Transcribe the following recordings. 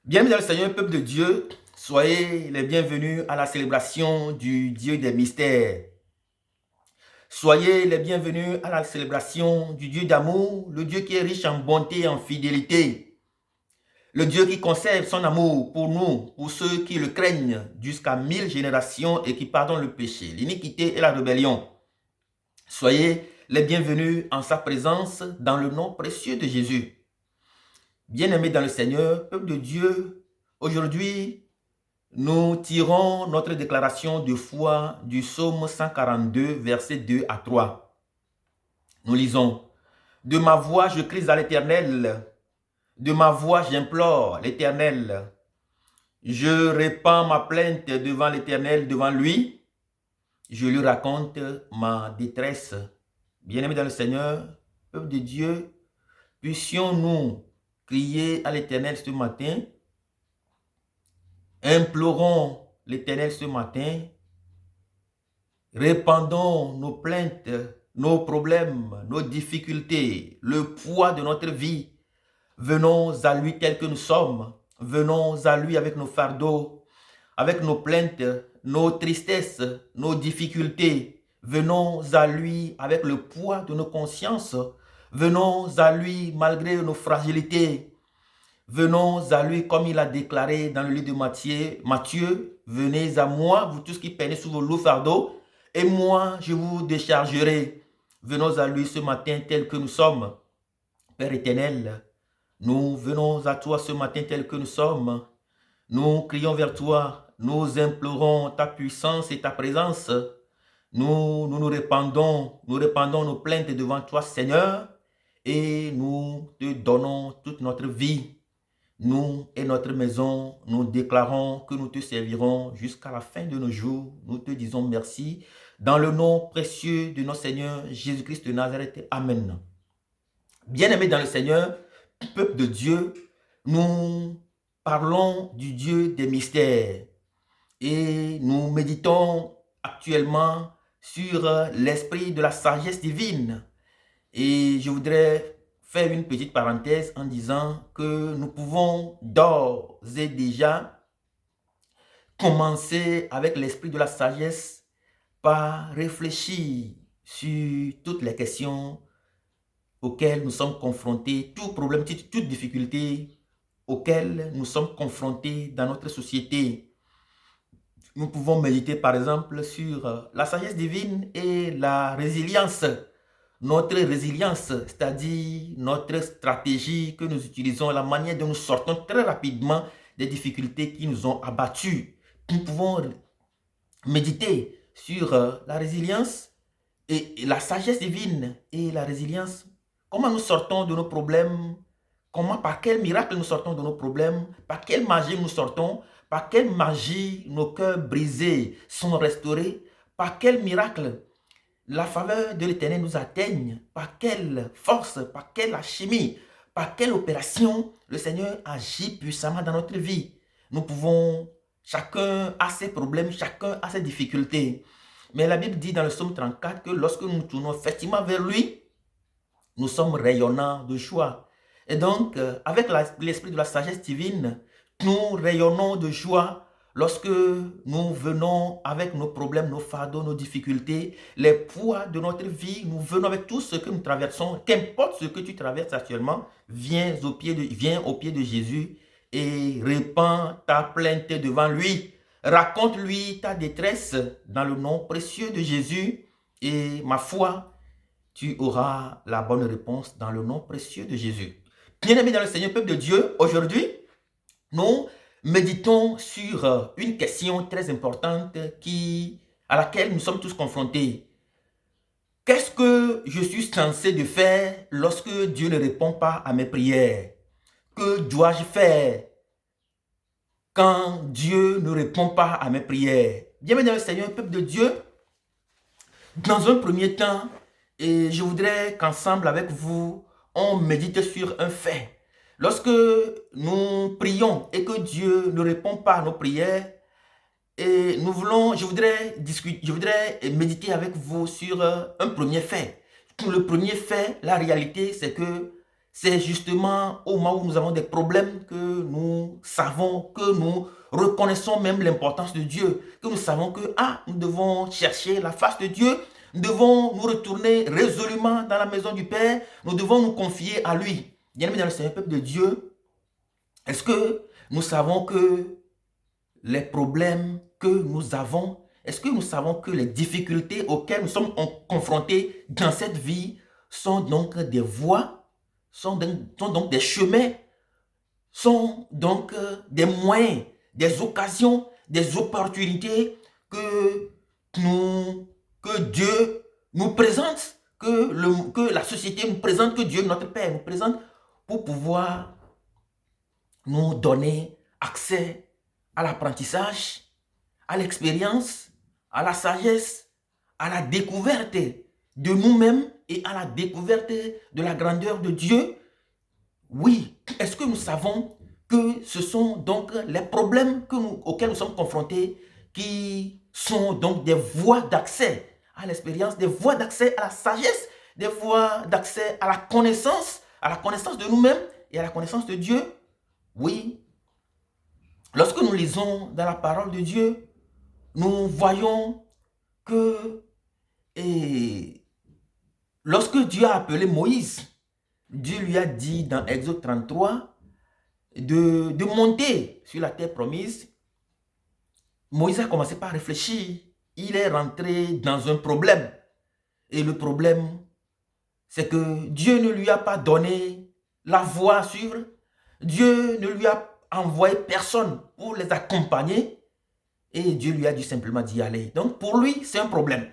Bienvenue dans le Seigneur, peuple de Dieu. Soyez les bienvenus à la célébration du Dieu des mystères. Soyez les bienvenus à la célébration du Dieu d'amour, le Dieu qui est riche en bonté et en fidélité. Le Dieu qui conserve son amour pour nous, pour ceux qui le craignent jusqu'à 1000 générations et qui pardonne le péché, l'iniquité et la rébellion. Soyez les bienvenus en sa présence dans le nom précieux de Jésus. Bien-aimés dans le Seigneur, peuple de Dieu, aujourd'hui, nous tirons notre déclaration de foi du psaume 142, versets 2 à 3. Nous lisons: De ma voix je crie à l'Éternel, de ma voix j'implore l'Éternel. Je répands ma plainte devant l'Éternel, devant lui. Je lui raconte ma détresse. Bien-aimés dans le Seigneur, peuple de Dieu, puissions-nous crier à l'Éternel ce matin. Implorons l'Éternel ce matin. Répandons nos plaintes, nos problèmes, nos difficultés, le poids de notre vie. Venons à lui tel que nous sommes. Venons à lui avec nos fardeaux, avec nos plaintes, nos tristesses, nos difficultés. Venons à lui avec le poids de nos consciences. Venons à lui malgré nos fragilités. Venons à lui comme il a déclaré dans le livre de Matthieu, venez à moi, vous tous qui peinez sous vos lourds fardeaux, et moi je vous déchargerai. Venons à lui ce matin tel que nous sommes. Père éternel, nous venons à toi ce matin tel que nous sommes. Nous crions vers toi, nous implorons ta puissance et ta présence. Nous répandons nos plaintes devant toi, Seigneur, et nous te donnons toute notre vie. Nous et notre maison, nous déclarons que nous te servirons jusqu'à la fin de nos jours. Nous te disons merci. Dans le nom précieux de notre Seigneur Jésus-Christ de Nazareth. Amen. Bien-aimés dans le Seigneur, peuple de Dieu, nous parlons du Dieu des mystères. Et nous méditons actuellement sur l'esprit de la sagesse divine. Et je voudrais faire une petite parenthèse en disant que nous pouvons d'ores et déjà commencer avec l'esprit de la sagesse par réfléchir sur toutes les questions auxquelles nous sommes confrontés, tout problème, toute difficulté auxquelles nous sommes confrontés dans notre société. Nous pouvons méditer par exemple sur la sagesse divine et la résilience. Notre résilience, c'est-à-dire notre stratégie que nous utilisons, la manière dont nous sortons très rapidement des difficultés qui nous ont abattus. Nous pouvons méditer sur la résilience et la sagesse divine et la résilience. Comment nous sortons de nos problèmes? Comment, par quel miracle nous sortons de nos problèmes? Par quelle magie nous sortons? Par quelle magie nos cœurs brisés sont restaurés? Par quel miracle la faveur de l'Éternel nous atteigne? Par quelle force, par quelle alchimie, par quelle opération le Seigneur agit puissamment dans notre vie? Nous pouvons, chacun a ses problèmes, chacun a ses difficultés. Mais la Bible dit dans le psaume 34 que lorsque nous nous tournons effectivement vers lui, nous sommes rayonnants de joie. Et donc, avec l'esprit de la sagesse divine, nous rayonnons de joie lorsque nous venons avec nos problèmes, nos fardeaux, nos difficultés, les poids de notre vie. Nous venons avec tout ce que nous traversons. Qu'importe ce que tu traverses actuellement, viens au pied de Jésus et répands ta plainte devant lui. Raconte-lui ta détresse dans le nom précieux de Jésus et ma foi, tu auras la bonne réponse dans le nom précieux de Jésus. Bien-aimés dans le Seigneur, peuple de Dieu, aujourd'hui, nous méditons sur une question très importante à laquelle nous sommes tous confrontés. Qu'est-ce que je suis censé de faire lorsque Dieu ne répond pas à mes prières? Que dois-je faire quand Dieu ne répond pas à mes prières? Bien-aimés dans le Seigneur, peuple de Dieu, dans un premier temps, et je voudrais qu'ensemble avec vous, on médite sur un fait. Lorsque nous prions et que Dieu ne répond pas à nos prières, et je voudrais méditer avec vous sur un premier fait. Le premier fait, la réalité, c'est que c'est justement au moment où nous avons des problèmes que nous savons, que nous reconnaissons même l'importance de Dieu, que nous savons que nous devons chercher la face de Dieu, nous devons nous retourner résolument dans la maison du Père, nous devons nous confier à lui. Bien-aimés dans le Seigneur, peuple de Dieu, est-ce que nous savons que les problèmes que nous avons, est-ce que nous savons que les difficultés auxquelles nous sommes confrontés dans cette vie sont donc des voies, sont donc des chemins, sont donc des moyens, des occasions, des opportunités que Dieu nous présente, que la société nous présente, que Dieu, notre Père, nous présente pour pouvoir nous donner accès à l'apprentissage, à l'expérience, à la sagesse, à la découverte de nous-mêmes et à la découverte de la grandeur de Dieu. Oui, est-ce que nous savons que ce sont donc les problèmes auxquels nous sommes confrontés qui sont donc des voies d'accès à l'expérience, des voies d'accès à la sagesse, des voies d'accès à la connaissance de nous-mêmes et à la connaissance de Dieu? Oui. Lorsque nous lisons dans la parole de Dieu, nous voyons que lorsque Dieu a appelé Moïse, Dieu lui a dit dans Exode 33 de monter sur la terre promise. Moïse a commencé par réfléchir. Il est rentré dans un problème. Et le problème, c'est que Dieu ne lui a pas donné la voie à suivre. Dieu ne lui a envoyé personne pour les accompagner. Et Dieu lui a dit simplement d'y aller. Donc pour lui, c'est un problème.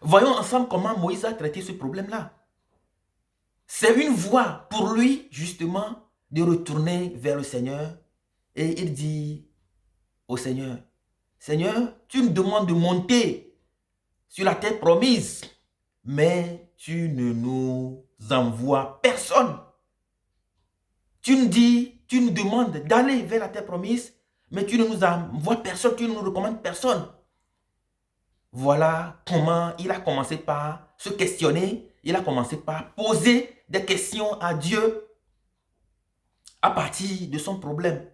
Voyons ensemble comment Moïse a traité ce problème-là. C'est une voie pour lui, justement, de retourner vers le Seigneur. Et il dit au Seigneur, Seigneur, tu me demandes de monter sur la terre promise, mais tu ne nous envoies personne. Tu nous demandes d'aller vers la terre promise, mais tu ne nous envoies personne, tu ne nous recommandes personne. Voilà comment il a commencé par se questionner, il a commencé par poser des questions à Dieu à partir de son problème.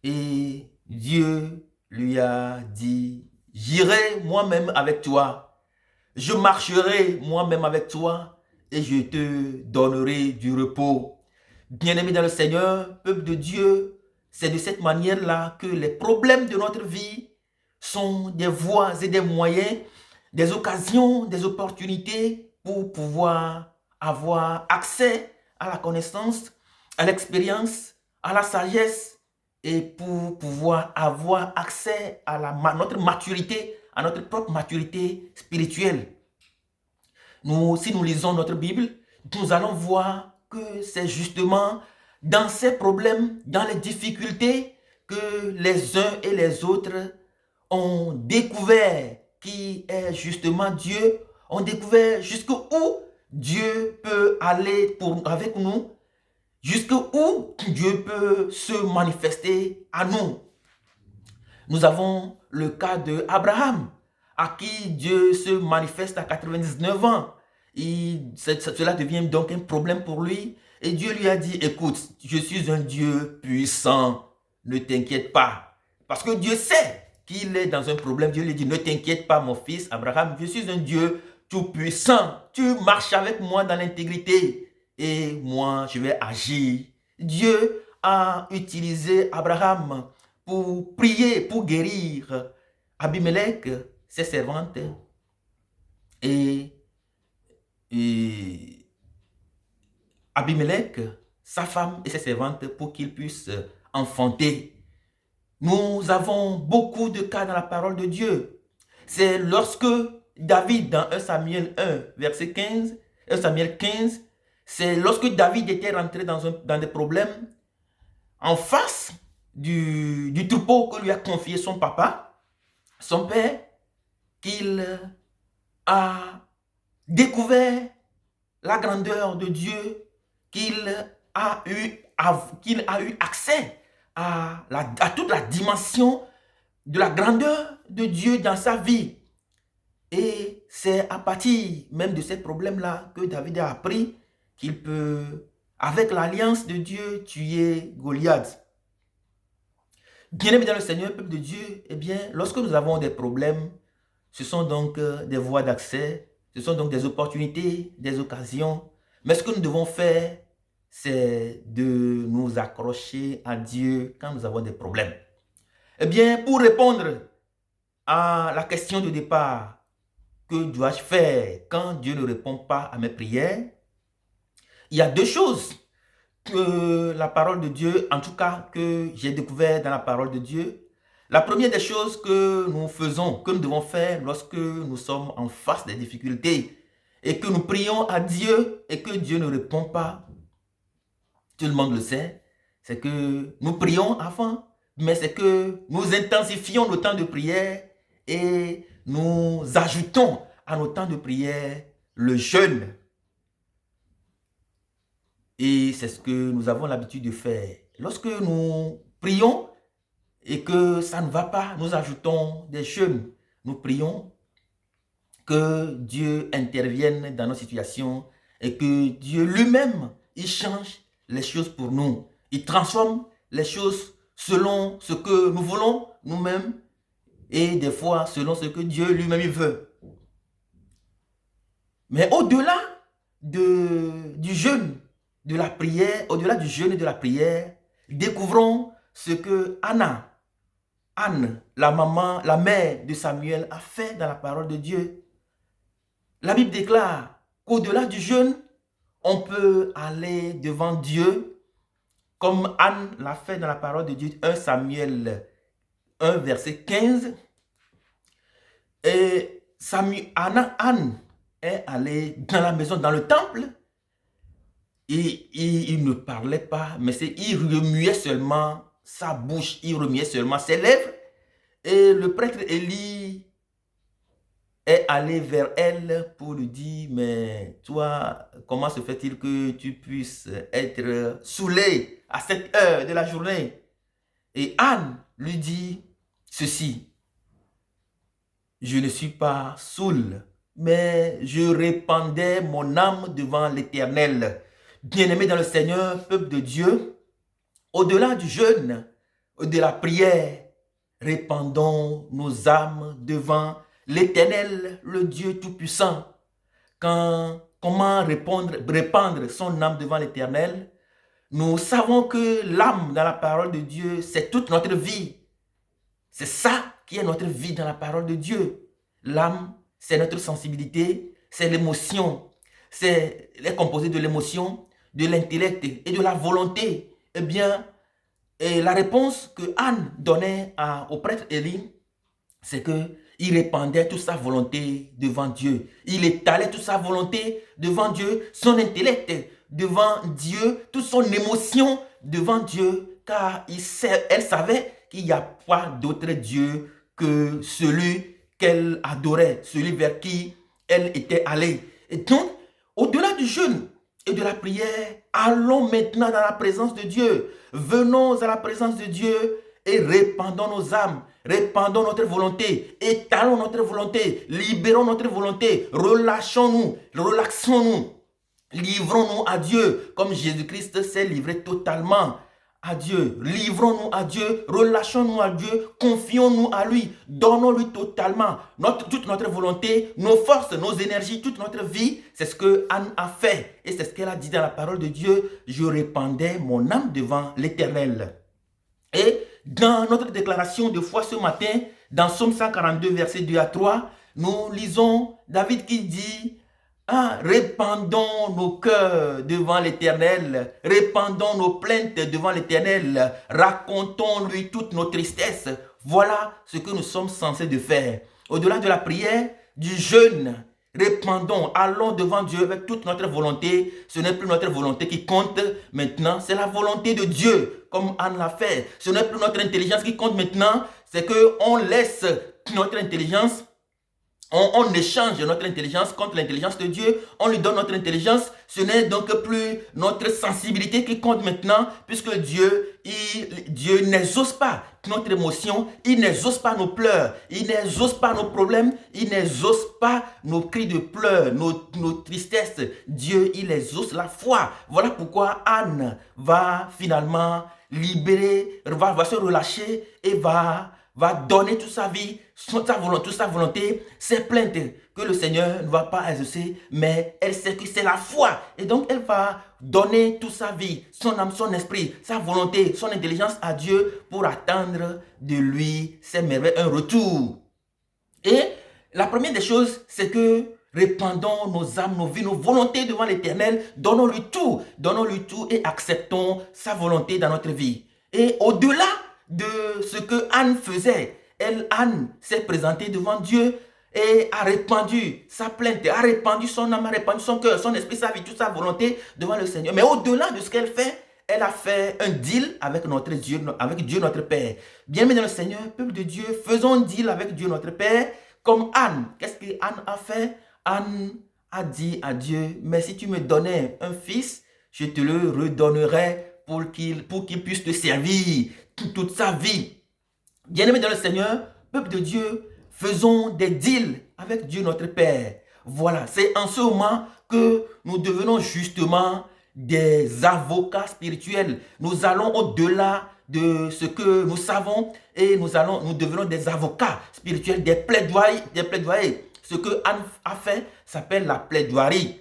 Et Dieu lui a dit, j'irai moi-même avec toi, je marcherai moi-même avec toi et je te donnerai du repos. Bien-aimés dans le Seigneur, peuple de Dieu, c'est de cette manière-là que les problèmes de notre vie sont des voies et des moyens, des occasions, des opportunités pour pouvoir avoir accès à la connaissance, à l'expérience, à la sagesse et pour pouvoir avoir accès à notre maturité, à notre propre maturité spirituelle. Si nous lisons notre Bible, nous allons voir que c'est justement dans ces problèmes, dans les difficultés que les uns et les autres ont découvert qui est justement Dieu, ont découvert jusqu'où Dieu peut aller avec nous, jusqu'où Dieu peut se manifester à nous. Nous avons le cas d'Abraham, à qui Dieu se manifeste à 99 ans. Cela devient donc un problème pour lui. Et Dieu lui a dit, écoute, je suis un Dieu puissant, ne t'inquiète pas. Parce que Dieu sait qu'il est dans un problème. Dieu lui dit, ne t'inquiète pas mon fils Abraham, je suis un Dieu tout puissant. Tu marches avec moi dans l'intégrité et moi je vais agir. Dieu a utilisé Abraham pour prier, pour guérir Abimelech, ses servantes, et Abimelech, sa femme et ses servantes, pour qu'ils puissent enfanter. Nous avons beaucoup de cas dans la parole de Dieu. C'est lorsque David, dans 1 Samuel 1, verset 15, 1 Samuel 15, c'est lorsque David était rentré dans des problèmes en face du troupeau que lui a confié son papa, son père, qu'il a découvert la grandeur de Dieu, qu'il a eu accès à toute la dimension de la grandeur de Dieu dans sa vie. Et c'est à partir même de ces problèmes-là que David a appris qu'il peut, avec l'alliance de Dieu, tuer Goliath. Bien-aimés dans le Seigneur, peuple de Dieu, eh bien, lorsque nous avons des problèmes, ce sont donc des voies d'accès, ce sont donc des opportunités, des occasions. Mais ce que nous devons faire, c'est de nous accrocher à Dieu quand nous avons des problèmes. Eh bien, pour répondre à la question de départ, que dois-je faire quand Dieu ne répond pas à mes prières? Il y a deux choses que la parole de Dieu, en tout cas que j'ai découvert dans la parole de Dieu. La première des choses que nous faisons, que nous devons faire lorsque nous sommes en face des difficultés et que nous prions à Dieu et que Dieu ne répond pas, tout le monde le sait, c'est que nous prions avant, mais c'est que nous intensifions nos temps de prière et nous ajoutons à nos temps de prière le jeûne. Et c'est ce que nous avons l'habitude de faire. Lorsque nous prions et que ça ne va pas, nous ajoutons des jeûnes. Nous prions que Dieu intervienne dans nos situations et que Dieu lui-même, il change les choses pour nous. Il transforme les choses selon ce que nous voulons nous-mêmes et des fois selon ce que Dieu lui-même veut. Mais au-delà du jeûne, de la prière, au-delà du jeûne et de la prière, découvrons ce que Anne, la maman, la mère de Samuel, a fait dans la parole de Dieu. La Bible déclare qu'au-delà du jeûne, on peut aller devant Dieu, comme Anne l'a fait dans la parole de Dieu, 1 Samuel 1, verset 15. Et Anne est allée dans la maison, dans le temple, et il ne parlait pas, mais il remuait seulement sa bouche, il remuait seulement ses lèvres. Et le prêtre Élie est allé vers elle pour lui dire, mais toi, comment se fait-il que tu puisses être saoulé à cette heure de la journée? Et Anne lui dit ceci, je ne suis pas saoul, mais je répandais mon âme devant l'Éternel. Bien-aimés dans le Seigneur, peuple de Dieu, au-delà du jeûne, de la prière, répandons nos âmes devant l'Éternel, le Dieu Tout-Puissant. Comment répandre son âme devant l'Éternel? Nous savons que l'âme dans la parole de Dieu, c'est toute notre vie. C'est ça qui est notre vie dans la parole de Dieu. L'âme, c'est notre sensibilité, c'est l'émotion. Elle est composée de l'émotion, de l'intellect et de la volonté. Eh bien, la réponse que Anne donnait au prêtre Élie, c'est qu'il répandait toute sa volonté devant Dieu. Il étalait toute sa volonté devant Dieu, son intellect devant Dieu, toute son émotion devant Dieu, car elle savait qu'il n'y a pas d'autre Dieu que celui qu'elle adorait, celui vers qui elle était allée. Et donc, au-delà du jeûne et de la prière, allons maintenant dans la présence de Dieu. Venons à la présence de Dieu et répandons nos âmes, répandons notre volonté, étalons notre volonté, libérons notre volonté, relâchons-nous, relaxons-nous, livrons-nous à Dieu comme Jésus-Christ s'est livré totalement à Dieu. Livrons-nous à Dieu, relâchons-nous à Dieu, confions-nous à lui, donnons-lui totalement toute notre volonté, nos forces, nos énergies, toute notre vie. C'est ce que Anne a fait et c'est ce qu'elle a dit dans la parole de Dieu. Je répandais mon âme devant l'Éternel. Et dans notre déclaration de foi ce matin, dans Psaume 142, versets 2 à 3, nous lisons David qui dit répandons nos cœurs devant l'Éternel, répandons nos plaintes devant l'Éternel, racontons-lui toutes nos tristesses. Voilà ce que nous sommes censés de faire. Au-delà de la prière, du jeûne, répandons, allons devant Dieu avec toute notre volonté. Ce n'est plus notre volonté qui compte maintenant, c'est la volonté de Dieu, comme Anne l'a fait. Ce n'est plus notre intelligence qui compte maintenant, c'est qu'on laisse notre intelligence On échange notre intelligence contre l'intelligence de Dieu. On lui donne notre intelligence. Ce n'est donc plus notre sensibilité qui compte maintenant, puisque Dieu n'exauce pas notre émotion, il n'exauce pas nos pleurs, il n'exauce pas nos problèmes, il n'exauce pas nos cris de pleurs, nos tristesses. Dieu, il exauce la foi. Voilà pourquoi Anne va finalement libérer, va se relâcher et va donner toute sa vie, toute sa volonté, ses plaintes que le Seigneur ne va pas exaucer, mais elle sait que c'est la foi. Et donc, elle va donner toute sa vie, son âme, son esprit, sa volonté, son intelligence à Dieu pour attendre de lui ses merveilles, un retour. Et la première des choses, c'est que répandons nos âmes, nos vies, nos volontés devant l'Éternel, donnons-lui tout et acceptons sa volonté dans notre vie. Et au-delà de ce que Anne faisait, Anne s'est présentée devant Dieu et a répandu sa plainte, a répandu son âme, a répandu son cœur, son esprit, sa vie, toute sa volonté devant le Seigneur. Mais au-delà de ce qu'elle fait, elle a fait un deal avec notre Dieu, avec Dieu notre Père. Bien-aimés dans le Seigneur, peuple de Dieu, faisons un deal avec Dieu notre Père, comme Anne. Qu'est-ce que Anne a fait? Anne a dit à Dieu, mais si tu me donnais un fils, je te le redonnerai pour qu'il puisse te servir toute sa vie. Bien-aimés dans le Seigneur, peuple de Dieu, faisons des deals avec Dieu notre Père. Voilà, c'est en ce moment que nous devenons justement des avocats spirituels. Nous allons au-delà de ce que nous savons et nous devenons des avocats spirituels, des plaidoyers. Ce que Anne a fait s'appelle la plaidoirie.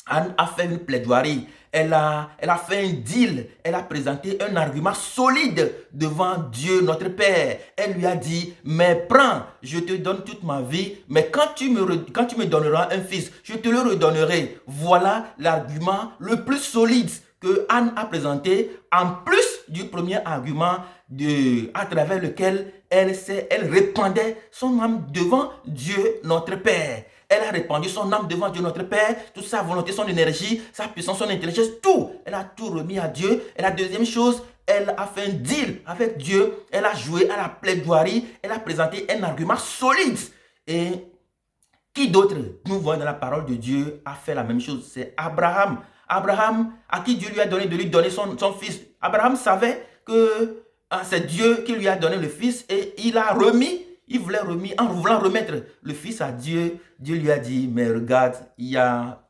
Anne a fait une plaidoirie. Elle a fait un deal. Elle a présenté un argument solide devant Dieu notre Père. Elle lui a dit, mais prends, je te donne toute ma vie, mais quand tu me donneras un fils, je te le redonnerai. Voilà l'argument le plus solide que Anne a présenté, en plus du premier argument à travers lequel elle répandait son âme devant Dieu notre Père. Elle a répandu son âme devant Dieu notre Père, toute sa volonté, son énergie, sa puissance, son intelligence, tout. Elle a tout remis à Dieu. Et la deuxième chose, elle a fait un deal avec Dieu. Elle a joué à la plaidoirie. Elle a présenté un argument solide. Et qui d'autre, nous voyons dans la parole de Dieu, a fait la même chose? C'est Abraham. Abraham, à qui Dieu lui a donné de lui donner son fils. Abraham savait que c'est Dieu qui lui a donné le fils et il voulait en voulant remettre le fils à Dieu. Dieu lui a dit, mais regarde, il y a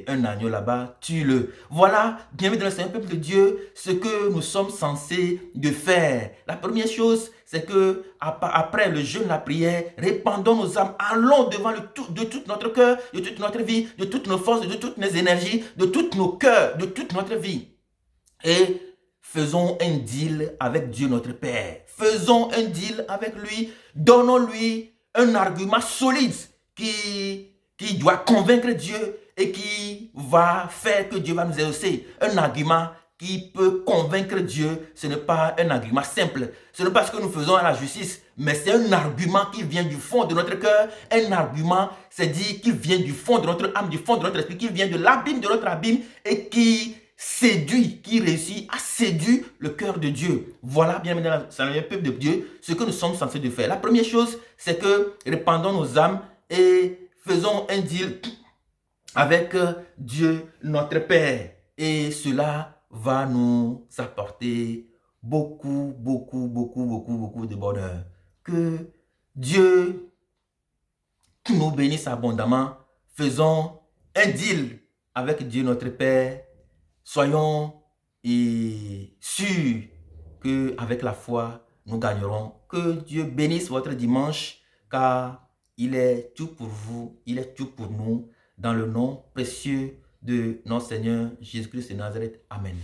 un agneau là-bas, tue-le. Voilà, bienvenue dans le Seigneur, peuple de Dieu, ce que nous sommes censés de faire. La première chose, c'est que après le jeûne, la prière, répandons nos âmes, allons devant de tout notre cœur, de toute notre vie, de toutes nos forces, de toutes nos énergies, de tous nos cœurs, de toute notre vie. Et faisons un deal avec Dieu notre Père. Faisons un deal avec lui. Donnons-lui un argument solide qui doit convaincre Dieu et qui va faire que Dieu va nous exaucer. Un argument qui peut convaincre Dieu. Ce n'est pas un argument simple. Ce n'est pas ce que nous faisons à la justice, mais c'est un argument qui vient du fond de notre cœur. Un argument, c'est dit, qui vient du fond de notre âme, du fond de notre esprit, qui vient de l'abîme de notre abîme et qui réussit à séduire le cœur de Dieu. Voilà, bien maintenant, c'est le peuple de Dieu, ce que nous sommes censés de faire. La première chose, c'est que répandons nos âmes et faisons un deal avec Dieu, notre Père. Et cela va nous apporter beaucoup de bonheur. Que Dieu nous bénisse abondamment. Faisons un deal avec Dieu, notre Père. Soyons sûrs qu'avec la foi, nous gagnerons. Que Dieu bénisse votre dimanche, car il est tout pour vous, il est tout pour nous, dans le nom précieux de notre Seigneur Jésus-Christ de Nazareth. Amen.